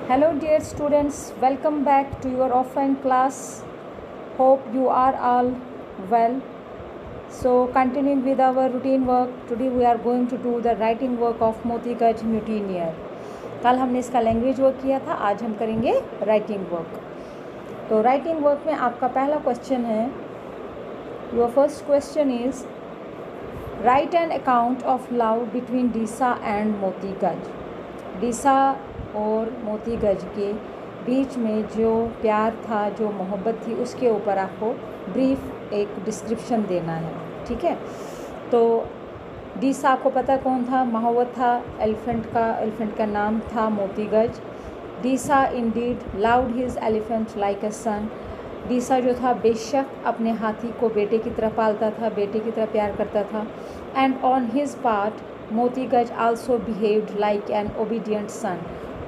Hello dear students, welcome back to your offline class. Hope you are all well. So continuing with our routine work, today we are going to do the writing work of Moti Gaj Mutineer. कल हमने इसका language work किया था, आज हम करेंगे writing work. तो writing work में आपका पहला क्वेश्चन है, your first question is right an account of love between Deesa and Moti Guj. डीसा और मोती गज के बीच में जो प्यार था, जो मोहब्बत थी, उसके ऊपर आपको ब्रीफ एक डिस्क्रिप्शन देना है. ठीक है. तो डीसा आपको पता कौन था, मोहब्बत था, एलिफेंट का नाम था Moti Guj. Deesa indeed loved his elephant like a son. Deesa जो था बेशक अपने हाथी को बेटे की तरह पालता था, बेटे की तरह प्यार करता था. And on his part Moti Guj also behaved like an obedient son.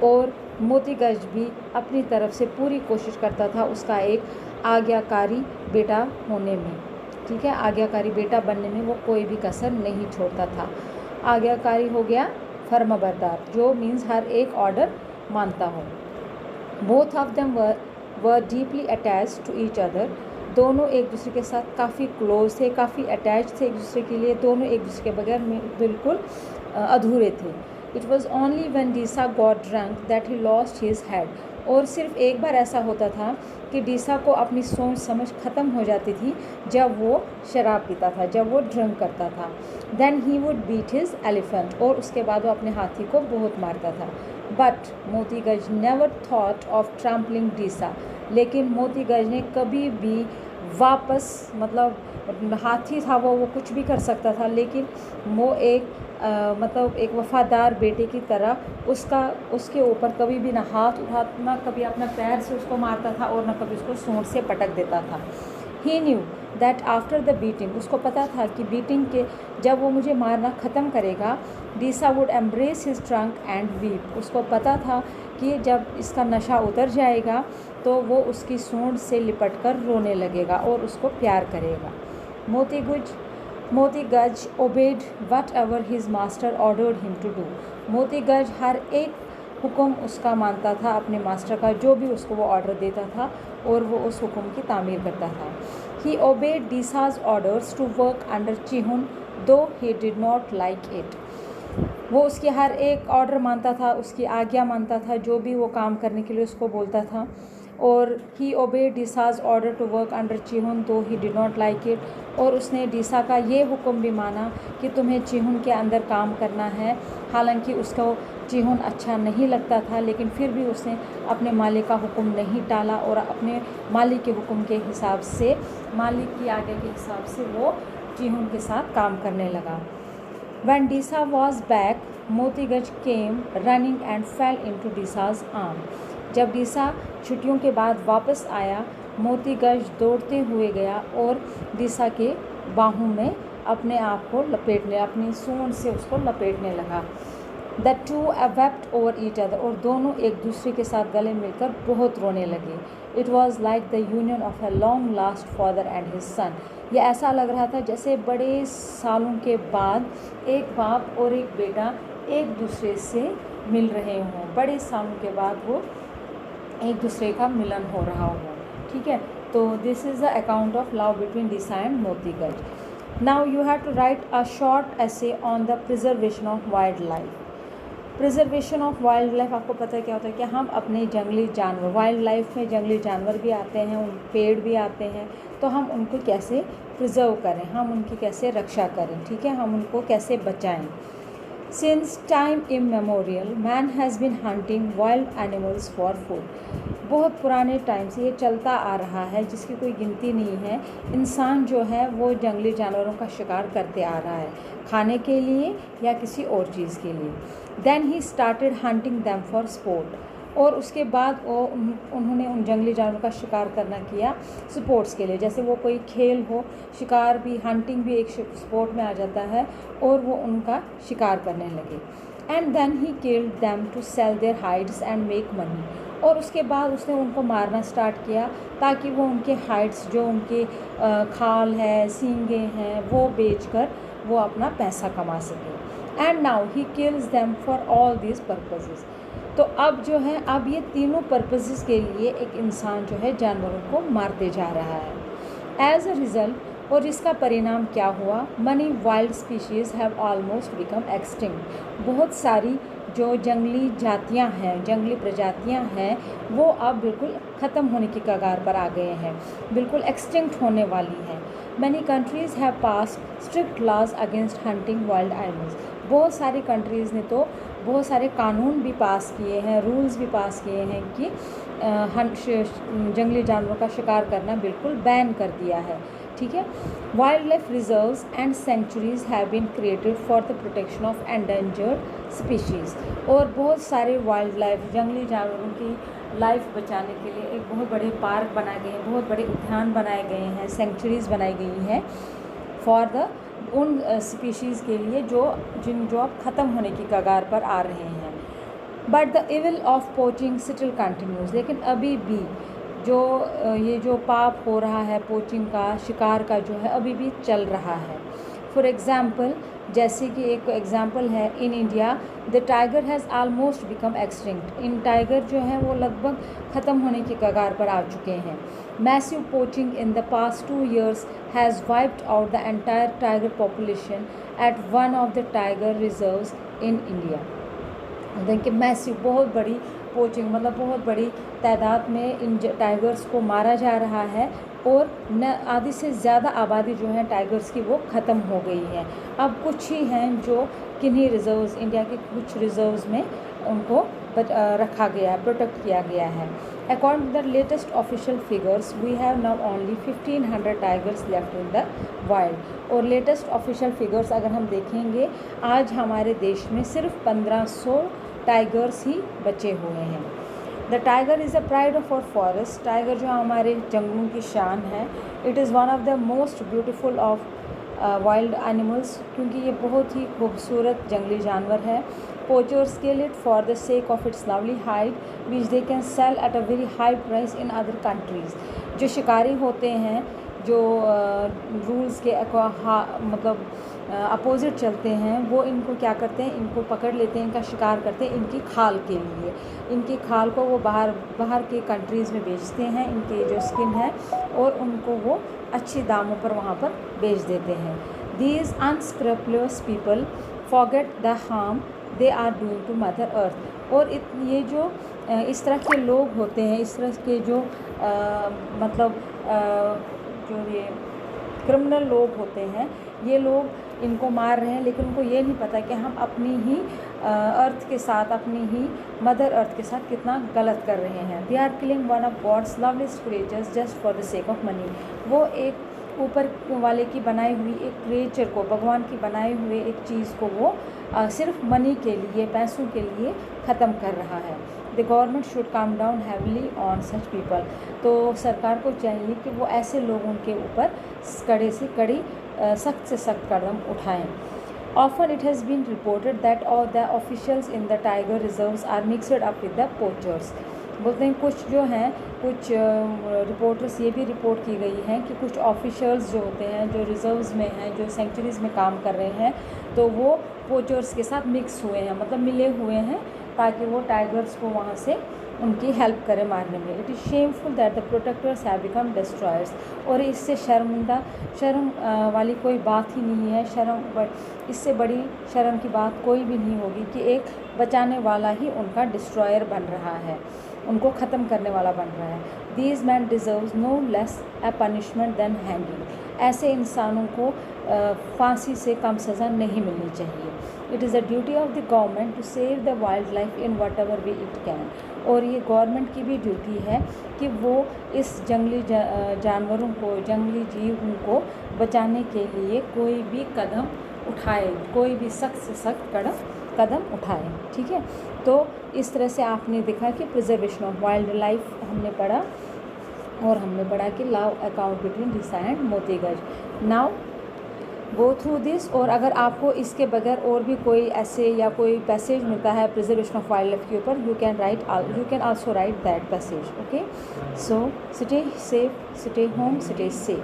और मोती गज भी अपनी तरफ से पूरी कोशिश करता था उसका एक आज्ञाकारी बेटा होने में. ठीक है. आज्ञाकारी बेटा बनने में वो कोई भी कसर नहीं छोड़ता था. आज्ञाकारी हो गया फर्माबरदार, जो मीन्स हर एक ऑर्डर मानता हो. Both of them were deeply attached to each other. दोनों एक दूसरे के साथ काफ़ी क्लोज थे, काफ़ी अटैच थे एक दूसरे के लिए. दोनों एक दूसरे के बगैर बिल्कुल अधूरे थे. It was only when Deesa got drunk that he lost his head. और सिर्फ एक बार ऐसा होता था कि डीसा को अपनी सोच समझ ख़त्म हो जाती थी जब वो शराब पीता था, जब वो ड्रंक करता था. Then he would beat his elephant. और उसके बाद वो अपने हाथी को बहुत मारता था. बट मोती गज नेवर थॉट ऑफ ट्रम्पलिंग डीसा. लेकिन मोती गज ने कभी भी वापस, मतलब हाथी था वो कुछ भी कर सकता था, लेकिन वो एक वफ़ादार बेटे की तरह उसके ऊपर कभी भी ना हाथ उठाता, ना कभी अपना पैर से उसको मारता था और ना कभी उसको सूंड से पटक देता था. He knew that after the beating. उसको पता था कि बीटिंग के जब वो मुझे मारना ख़त्म करेगा, Deesa would embrace his trunk and weep. उसको पता था कि जब इसका नशा उतर जाएगा तो वो उसकी सूंड से लिपट कर रोने लगेगा और उसको प्यार करेगा. Moti Gaj obeyed whatever his master ordered him to do. Moti Gaj हर एक हुक्म उसका मानता था, अपने मास्टर का, जो भी उसको वो ऑर्डर देता था और वो उस हुक्म की तामीर करता था. He obeyed Deesa's orders to work under चिहुन though he did not like it. वो उसकी हर एक ऑर्डर मानता था, उसकी आज्ञा मानता था, जो भी वो काम करने के लिए उसको बोलता था. और he obeyed Disa's order to work under चिहुन though he did not like it. और उसने डीसा का ये हुक्म भी माना कि तुम्हें चिहुन के अंदर काम करना है. हालांकि उसको चिहुन अच्छा नहीं लगता था, लेकिन फिर भी उसने अपने मालिक का हुक्म नहीं टाला और अपने मालिक के हुक्म के हिसाब से, मालिक की आज्ञा के हिसाब से वो चिहुन के साथ काम करने लगा. When Disa was back, Moti Gaj came running and fell into Disa's arm. जब डीसा छुट्टियों के बाद वापस आया, मोती गज दौड़ते हुए गया और डीसा के बाहों में अपने आप को लपेटने, अपनी सूंड से उसको लपेटने लगा. The two wept over each other. और दोनों एक दूसरे के साथ गले मिलकर बहुत रोने लगे. It was like the union of a long lost father and his son. ये ऐसा लग रहा था जैसे बड़े सालों के बाद एक बाप और एक बेटा एक दूसरे से मिल रहे हों. बड़े सालों के बाद वो एक दूसरे का मिलन हो रहा हो. ठीक है. तो this is the account of love between Deesa and Moti Gaj. Now you have to write a short essay on the preservation of wild life. Preservation of wild life आपको पता है क्या होता है कि हम अपने जंगली जानवर, वाइल्ड लाइफ में जंगली जानवर भी आते हैं, उन पेड़ भी आते हैं, तो हम उनको कैसे प्रिजर्व करें, हम उनकी कैसे रक्षा करें. ठीक है. हम उनको कैसे बचाएं. Since time immemorial man has been hunting wild animals for food. बहुत पुराने टाइम से ये चलता आ रहा है, जिसकी कोई गिनती नहीं है. इंसान जो है वो जंगली जानवरों का शिकार करते आ रहा है, खाने के लिए या किसी और चीज़ के लिए. Then he started hunting them for sport. और उसके बाद उन्होंने उन जंगली जानवरों का शिकार करना किया स्पोर्ट्स के लिए. जैसे वो कोई खेल हो, शिकार भी, हंटिंग भी एक स्पोर्ट में आ जाता है, और वो उनका शिकार करने लगे. And then he killed them to sell their hides and make money. और उसके बाद उसने उनको मारना स्टार्ट किया ताकि वो उनके हाइड्स, जो उनके खाल है, सींगे हैं, वो बेचकर वो अपना पैसा कमा सके. And now he kills them for all these purposes. तो अब जो है, अब ये तीनों पर्पसेस के लिए एक इंसान जो है जानवरों को मारते जा रहा है। एज अ रिज़ल्ट, और इसका परिणाम क्या हुआ, money wild species have almost become extinct. बहुत सारी जो जंगली जातियां हैं, जंगली प्रजातियां हैं, वो अब बिल्कुल ख़त्म होने की कगार पर आ गए हैं, बिल्कुल एक्सटिंक्ट होने वाली हैं। Many countries have passed strict laws against hunting wild animals. बहुत सारी कंट्रीज़ ने तो बहुत सारे कानून भी पास किए हैं, रूल्स भी पास किए हैं कि जंगली जानवरों का शिकार करना बिल्कुल बैन कर दिया है। ठीक है। Wild life reserves and sanctuaries have been created for the protection of endangered species. और बहुत सारे वाइल्ड लाइफ, जंगली जानवरों की लाइफ बचाने के लिए एक बहुत बड़े पार्क बनाए गए हैं, बहुत बड़े उद्यान बनाए गए हैं, सेंचुरीज़ बनाई गई हैं फॉर द उन स्पीशीज़ के लिए जो अब ख़त्म होने की कगार पर आ रहे हैं। But the evil of poaching still continues. लेकिन अभी भी ये जो पाप हो रहा है पोचिंग का, शिकार का, जो है अभी भी चल रहा है। फॉर एग्ज़ाम्पल, जैसे कि एक एग्ज़ाम्पल है, in India the tiger has almost become extinct. In tiger जो है वो लगभग ख़त्म होने की कगार पर आ चुके हैं। Massive poaching in the past 2 years has wiped out the entire tiger population at one of the tiger reserves in India. देखिए, मैसिव, बहुत बड़ी पोचिंग, मतलब बहुत बड़ी तादाद में इन टाइगर्स को मारा जा रहा है, और आधी से ज़्यादा आबादी जो है टाइगर्स की वो ख़त्म हो गई है। अब कुछ ही हैं जो किन्हीं रिजर्व्स, इंडिया के कुछ रिजर्व्स में उनको रखा गया है, प्रोटेक्ट किया गया है। According to the latest official figures we have now only 1500 tigers left in the wild. और लेटेस्ट ऑफिशियल फिगर्स अगर हम देखेंगे, आज हमारे देश में सिर्फ 1500 टाइगर्स ही बचे हुए हैं। The tiger is a pride of our forest. Tiger जो हमारे जंगलों की शान है। It is one of the most beautiful of wild animals, क्योंकि ये बहुत ही खूबसूरत जंगली जानवर है। Poachers kill it for the sake of its lovely hide which they can sell at a very high price in other countries. जो शिकारी होते हैं, जो रूल्स के मतलब अपोजिट चलते हैं, वो इनको क्या करते हैं, इनको पकड़ लेते हैं, इनका शिकार करते हैं इनकी खाल के लिए। इनकी खाल को वो बाहर के कंट्रीज़ में बेचते हैं, इनके जो स्किन है, और उनको वो अच्छे दामों पर वहाँ पर बेच देते हैं। These unscrupulous people forget the harm they are doing to mother earth. और ये जो इस तरह के लोग होते हैं, इस तरह के जो जो ये क्रिमिनल लोग होते हैं, ये लोग इनको मार रहे हैं, लेकिन उनको ये नहीं पता कि हम अपनी ही अर्थ के साथ, अपनी ही मदर अर्थ के साथ कितना गलत कर रहे हैं। They are killing one of god's loveliest creatures just for the sake of money. वो एक ऊपर वाले की बनाई हुई एक क्रिएचर को, भगवान की बनाए हुए एक चीज़ को वो सिर्फ मनी के लिए, पैसों के लिए ख़त्म कर रहा है। The government should come down heavily on such people. तो सरकार को चाहिए कि वो ऐसे लोगों के ऊपर कड़े से कड़ी, सख्त से सख्त कदम उठाएं। Often it has been reported that all the officials in the tiger reserves are mixed up with the poachers। बोलते हैं कुछ जो हैं, कुछ रिपोर्टर्स ये भी रिपोर्ट की गई हैं कि कुछ ऑफिशियल्स जो होते हैं, जो रिजर्व्स में हैं, जो सेंचुरीज़ में काम कर रहे हैं, तो वो पोचर्स के साथ मिक्स हुए हैं, मतलब मिले हुए हैं, ताकि वो टाइगर्स को वहाँ से उनकी हेल्प करें मारने में। It is shameful that the protectors have become destroyers. और इससे शर्म वाली कोई बात ही नहीं है। इससे बड़ी शर्म की बात कोई भी नहीं होगी कि एक बचाने वाला ही उनका डिस्ट्रॉयर बन रहा है, उनको ख़त्म करने वाला बन रहा है। These man deserves no less a punishment than hanging. ऐसे इंसानों को फांसी से कम सज़ा नहीं मिलनी चाहिए। It is the duty of the government to save the wildlife in whatever way it can. और ये गवर्नमेंट की भी ड्यूटी है कि वो इस जंगली जानवरों को, जंगली जीवों को बचाने के लिए कोई भी कदम उठाए, कोई भी सख्त से सख्त कदम उठाए। ठीक है। तो इस तरह से आपने देखा कि प्रिजर्वेशन ऑफ वाइल्ड लाइफ हमने पढ़ा, और हमने पढ़ा कि love account between Risa and Motiganj. Now go through this. और अगर आपको इसके बगैर और भी कोई ऐसे या कोई पैसेज मिलता है प्रिजर्वेशन ऑफ वाइल्ड लाइफ के ऊपर, you can also right that passage. Okay, so stay safe, stay home, stay safe.